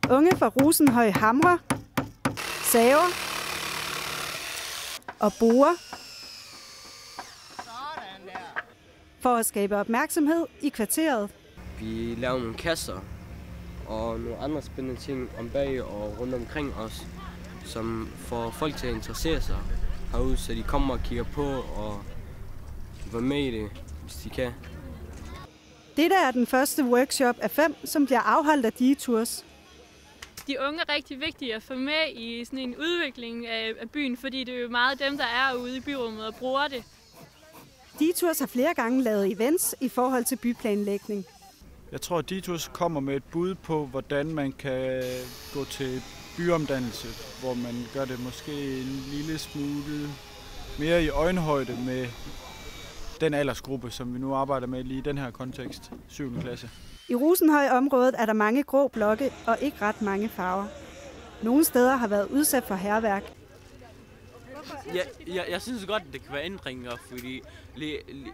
Unge fra Rosenhøj hamrer, saver og borer for at skabe opmærksomhed i kvarteret. Vi laver nogle kasser og nogle andre spændende ting om bag og rundt omkring os, som får folk til at interessere sig herude, så de kommer og kigger på og var med i det, hvis de kan. Dette er den første workshop af 5, som bliver afholdt af Detours. De unge er rigtig vigtige at få med i sådan en udvikling af byen, fordi det er jo meget dem, der er ude i byrummet og bruger det. Detours har flere gange lavet events i forhold til byplanlægning. Jeg tror, at Detours kommer med et bud på, hvordan man kan gå til byomdannelse, hvor man gør det måske en lille smule mere i øjenhøjde med den aldersgruppe, som vi nu arbejder med lige i den her kontekst, 7. klasse. I Rosenhøj-området er der mange grå blokke og ikke ret mange farver. Nogle steder har været udsat for hærværk. Jeg synes godt, at det kan være ændringer, fordi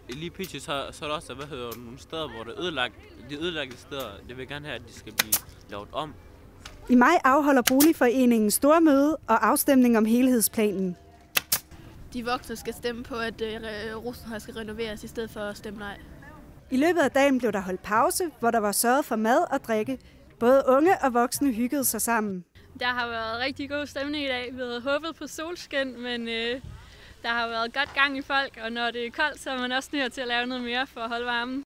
lige pt. Så er der også nogle steder, hvor det er ødelagt. De ødelagte steder, det vil gerne have, at de skal blive lavet om. I maj afholder boligforeningen stormøde og afstemning om helhedsplanen. De voksne skal stemme på, at Rosenhøj skal renoveres i stedet for at stemme nej. I løbet af dagen blev der holdt pause, hvor der var sørget for mad og drikke. Både unge og voksne hyggede sig sammen. Der har været rigtig god stemning i dag. Vi havde håbet på solskin, men der har været godt gang i folk, og når det er koldt, så er man også nødt til at lave noget mere for at holde varmen.